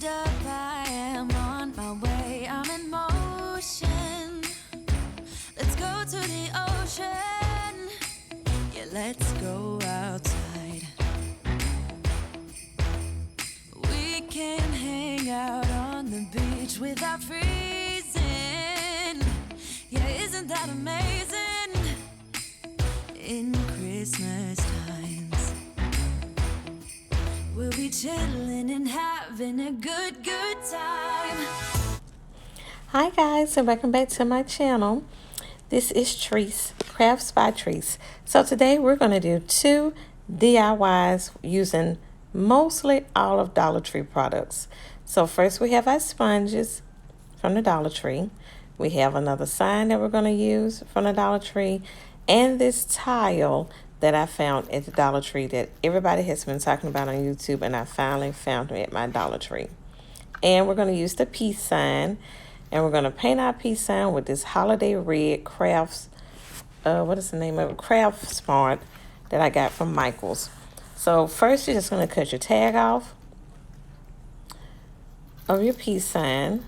hold up, I am on my way. I'm in motion. Let's go to the ocean. Yeah, let's go outside. We can hang out on the beach without freezing. Yeah, isn't that amazing? In Christmas times, we'll be chilling and having a good time. Hi guys, and welcome back to my channel. This is Treese, Crafts by Treese. So today we're going to do 2 DIYs using mostly all of Dollar Tree products. So first we have our sponges from the Dollar Tree. We have another sign that we're going to use from the Dollar Tree, and this tile that I found at the Dollar Tree that everybody has been talking about on YouTube, and I finally found it at my Dollar Tree. And we're going to use the peace sign, and we're going to paint our peace sign with this holiday red crafts, what is the name of it? Craft Smart that I got from Michaels. So first you're just going to cut your tag off of your peace sign.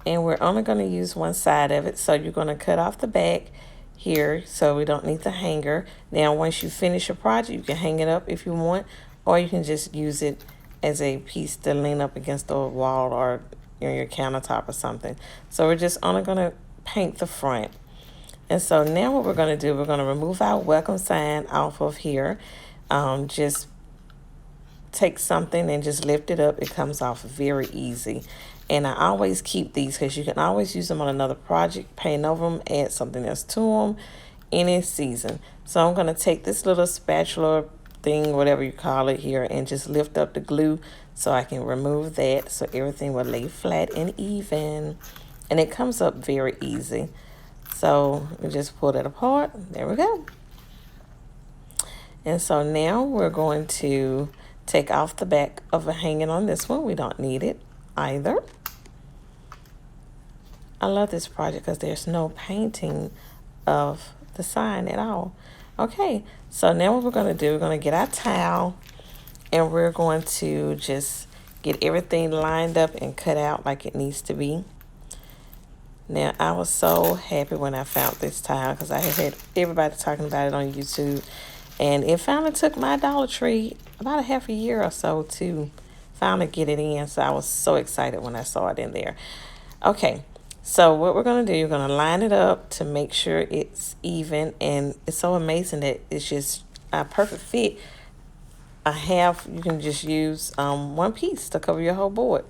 And we're only going to use one side of it, so you're going to cut off the back here, so we don't need the hanger. Now once you finish your project, you can hang it up if you want, or you can just use it as a piece to lean up against the wall or your countertop or something. So we're just only going to paint the front. And so now what we're going to do, we're going to remove our welcome sign off of here. Just take something and just lift it up. It comes off very easy. And I always keep these because you can always use them on another project, paint over them, add something else to them any season. So I'm going to take this little spatula thing, whatever you call it here, and just lift up the glue so I can remove that so everything will lay flat and even. And it comes up very easy. So we just pull it apart. There we go. And so now we're going to take off the back of a hanging on this one. We don't need it either. I love this project because there's no painting of the sign at all. Okay, so now what we're going to do, we're going to get our towel, and we're going to just get everything lined up and cut out like it needs to be. Now, I was so happy when I found this tile because I had everybody talking about it on YouTube, and it finally took my Dollar Tree about a half a year or so to finally get it in. So I was so excited when I saw it in there. Okay, so what we're going to do, you're going to line it up to make sure it's even, and it's so amazing that it's just a perfect fit. A half, you can just use one piece to cover your whole board.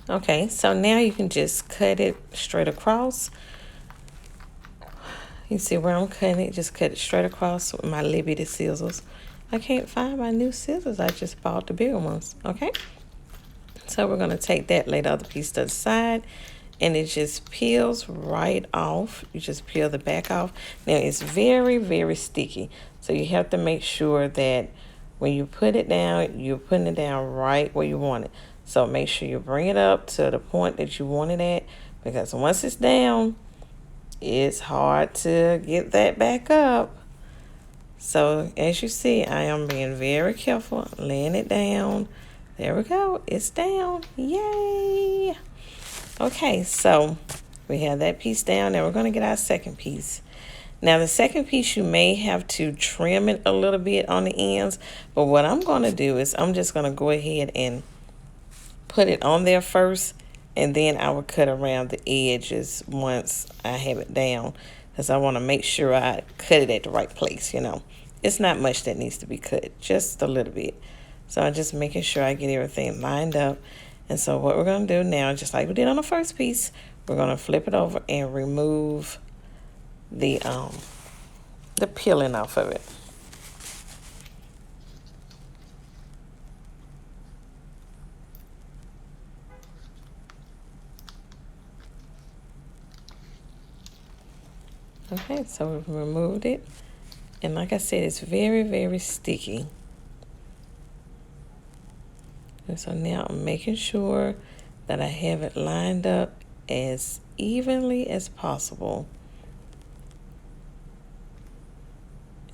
Okay, so now you can just cut it straight across. You see where I'm cutting it? Just cut it straight across with my little bitty scissors. I can't find my new scissors. I just bought the bigger ones. Okay, so we're going to take that, lay the other piece to the side, and it just peels right off. You just peel the back off. Now it's very, very sticky, so you have to make sure that when you put it down, you're putting it down right where you want it. So make sure you bring it up to the point that you want it at, because once it's down, it's hard to get that back up. So as you see, I am being very careful, laying it down. There we go. It's down. Yay! Okay, so we have that piece down. Now we're going to get our second piece. Now the second piece, you may have to trim it a little bit on the ends, but what I'm going to do is I'm just going to go ahead and put it on there first, and then I will cut around the edges once I have it down, because I want to make sure I cut it at the right place, you know. It's not much that needs to be cut, just a little bit. So I'm just making sure I get everything lined up. And so what we're going to do now, just like we did on the first piece, we're going to flip it over and remove the peeling off of it. Okay, so we've removed it. And like I said, it's very, very sticky. And so now I'm making sure that I have it lined up as evenly as possible.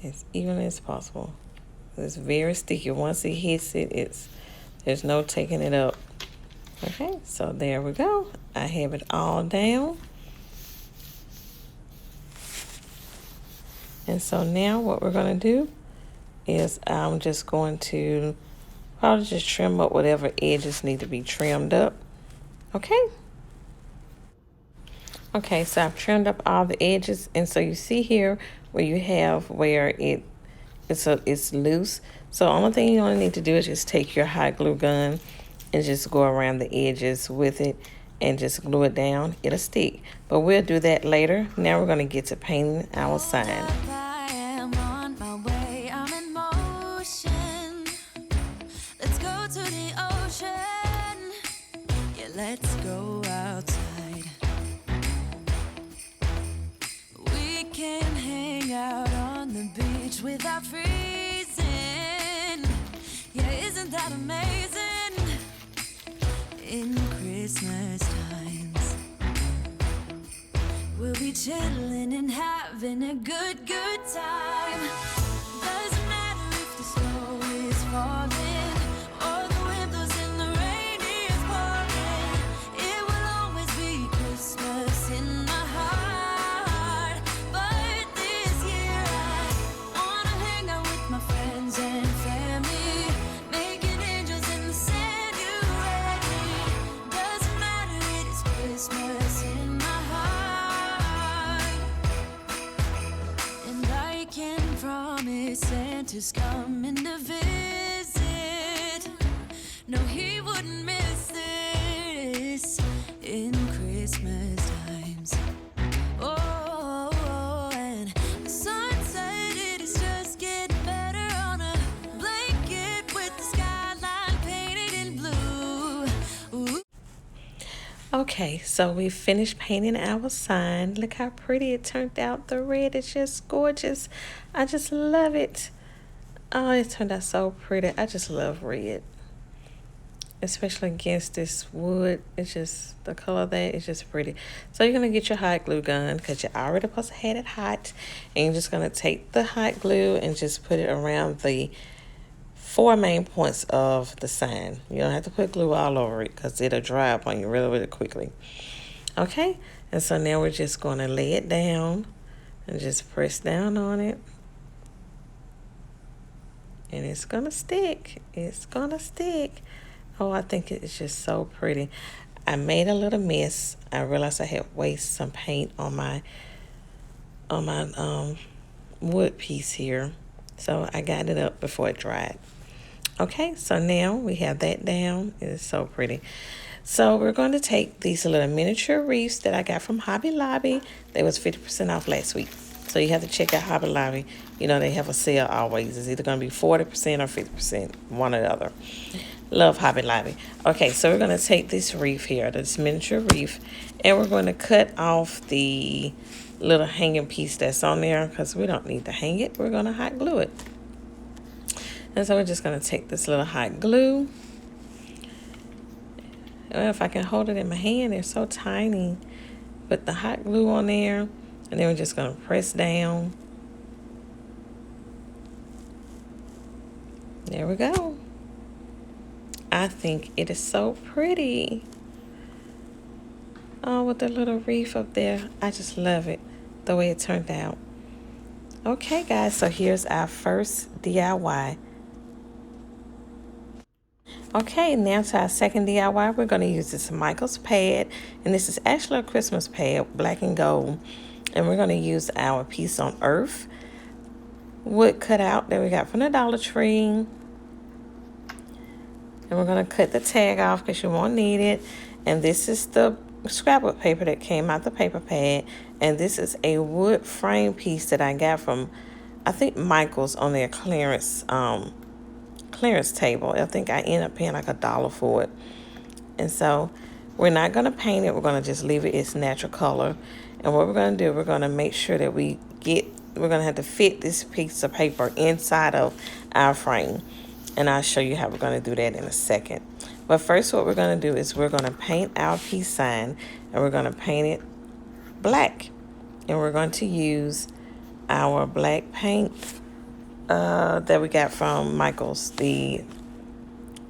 as evenly as possible. It's very sticky. Once it hits it, there's no taking it up. Okay, so there we go. I have it all down. And so now what we're going to do is I'm just going to probably just trim up whatever edges need to be trimmed up. Okay. Okay, so I've trimmed up all the edges, and so you see here where you have where it's loose. So the only thing you only need to do is just take your hot glue gun and just go around the edges with it and just glue it down. It'll stick, but we'll do that later. Now we're going to get to painting our sign. I am on my way, I'm in motion. Let's go to the ocean. Yeah, let's go outside. We can hang out on the beach without freezing. Yeah, isn't that amazing? In Christmas times, we'll be chilling and having a good time. Doesn't matter if the snow is falling or the wind blows and the rain is pouring. It will always be Christmas in my heart. But this year I wanna hang out with my friends and family, making angels in the sand. You ready? Doesn't matter, it is Christmas in my heart. And I can promise Santa's coming to visit. No, he wouldn't miss this in Christmas times. Oh, and the sunset, it is just getting better on a blanket with the skyline painted in blue. Ooh. Okay, so we finished painting our sign. Look how pretty it turned out. The red is just gorgeous. I just love it. Oh, it turned out so pretty. I just love red, especially against this wood. It's just, the color of that is just pretty. So you're going to get your hot glue gun because you already supposed to have it hot. And you're just going to take the hot glue and just put it around the 4 main points of the sign. You don't have to put glue all over it because it'll dry up on you really, really quickly. Okay, and so now we're just going to lay it down and just press down on it. And it's going to stick. It's going to stick. Oh, I think it's just so pretty. I made a little mess. I realized I had wasted some paint on my wood piece here. So I got it up before it dried. Okay, so now we have that down. It is so pretty. So we're going to take these little miniature wreaths that I got from Hobby Lobby. They was 50% off last week. So you have to check out Hobby Lobby. You know, they have a sale always. It's either going to be 40% or 50%, one or the other. Love Hobby Lobby. Okay, so we're going to take this wreath here, this miniature wreath, and we're going to cut off the little hanging piece that's on there because we don't need to hang it. We're going to hot glue it. And so we're just going to take this little hot glue. Well, if I can hold it in my hand, they're so tiny. Put the hot glue on there, and then we're just going to press down. There we go. I think it is so pretty. Oh, with the little wreath up there. I just love it, the way it turned out. Okay, guys, so here's our first DIY. Okay, now to our second DIY. We're going to use this Michaels pad, and this is actually a Christmas pad, black and gold. And we're going to use our Peace on Earth wood cutout that we got from the Dollar Tree. And we're going to cut the tag off because you won't need it. And this is the scrapbook paper that came out the paper pad. And this is a wood frame piece that I got from, I think, Michaels on their clearance table. I think I ended up paying like $1 for it. And so we're not going to paint it. We're going to just leave it its natural color. And what we're going to do, we're going to make sure that we're going to have to fit this piece of paper inside of our frame. And I'll show you how we're going to do that in a second. But first, what we're going to do is we're going to paint our peace sign, and we're going to paint it black. And we're going to use our black paint that we got from Michaels, the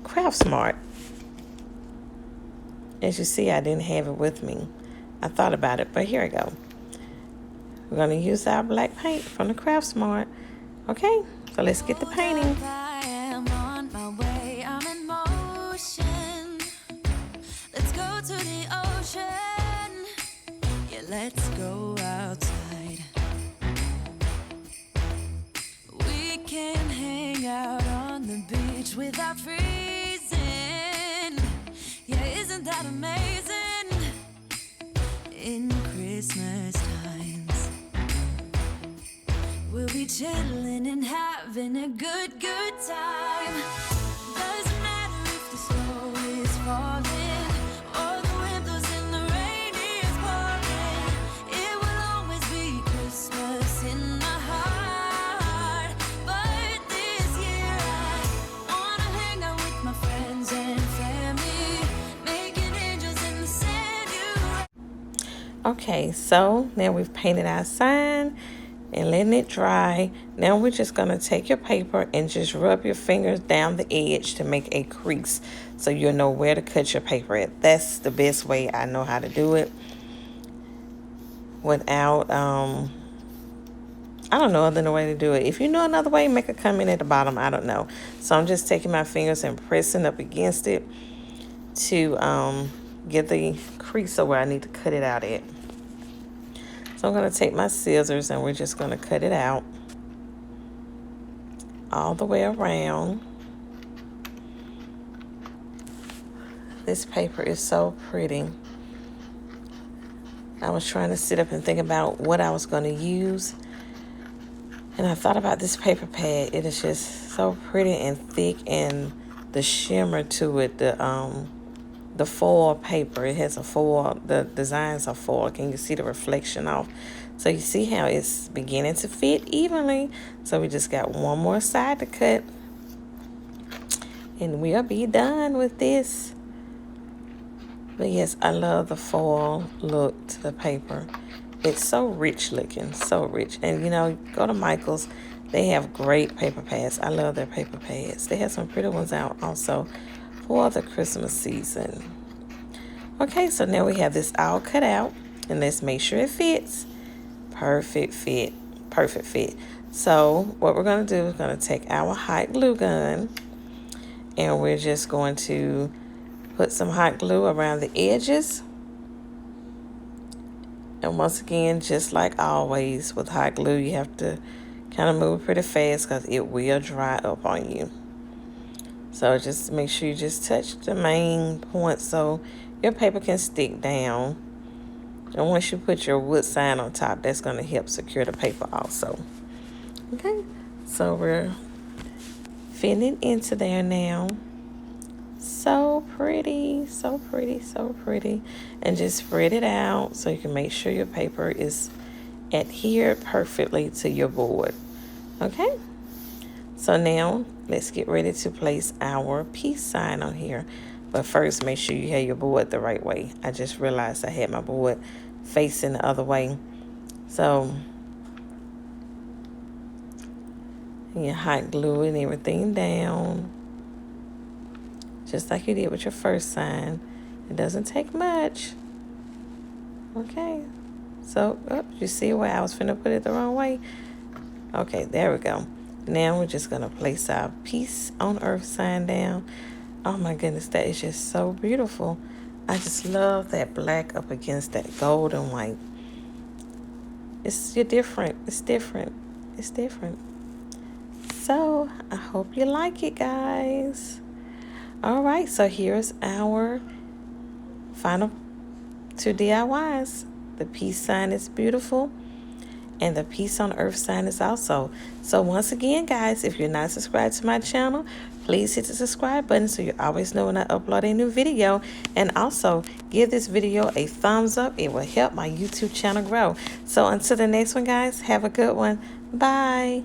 Craft Smart. As you see, I didn't have it with me. I thought about it, but here we go. We're going to use our black paint from the Craft Smart. Okay, so let's get the painting. I am on my way, I'm in motion. Let's go to the ocean. Yeah, let's go outside. We can hang out on the beach without freezing. Yeah, isn't that amazing? In Christmas times, we'll be chilling and having a good time. Doesn't matter if the snow is falling or the wind blows and the rain is pouring. It will always be Christmas in my heart. But this year I wanna hang out with my friends and family, making angels in the sand. Okay, so now we've painted our sign and letting it dry. Now we're just going to take your paper and just rub your fingers down the edge to make a crease so you'll know where to cut your paper at. That's the best way I know how to do it without, I don't know other way to do it. If you know another way, make a comment at the bottom. I don't know. So I'm just taking my fingers and pressing up against it to get the crease of where I need to cut it out at. So I'm going to take my scissors and we're just going to cut it out all the way around. This paper is so pretty. I was trying to sit up and think about what I was going to use. And I thought about this paper pad. It is just so pretty and thick, and the shimmer to it, the foil paper, it has a foil, the designs are foil. Can you see the reflection off? So you see how it's beginning to fit evenly. So we just got one more side to cut and we'll be done with this. But yes, I love the foil look to the paper. It's so rich looking, so rich. And you know, go to Michael's, they have great paper pads. I love their paper pads. They have some pretty ones out also for the Christmas season. Okay, so now we have this all cut out, and let's make sure it fits. Perfect fit, perfect fit. So what we're going to do is going to take our hot glue gun, and we're just going to put some hot glue around the edges. And once again, just like always with hot glue, you have to kind of move pretty fast because it will dry up on you. So just make sure you just touch the main point so your paper can stick down. And once you put your wood sign on top, that's going to help secure the paper also. Okay, so we're fitting into there now. So pretty, so pretty, so pretty. And just spread it out so you can make sure your paper is adhered perfectly to your board. Okay, so now let's get ready to place our peace sign on here. But first, make sure you have your board the right way. I just realized I had my board facing the other way. So you hot glue and everything down, just like you did with your first sign. It doesn't take much. Okay, so you see where I was finna put it the wrong way? Okay, there we go. Now we're just gonna place our peace on earth sign down. Oh my goodness, that is just so beautiful. I just love that black up against that gold and white. You're different. It's different. It's different. So I hope you like it, guys. All right, so here's our final 2 DIYs. The peace sign is beautiful, and the peace on earth sign is also. So once again, guys, if you're not subscribed to my channel, please hit the subscribe button so you always know when I upload a new video. And also give this video a thumbs up. It will help my YouTube channel grow. So until the next one, guys, have a good one. Bye.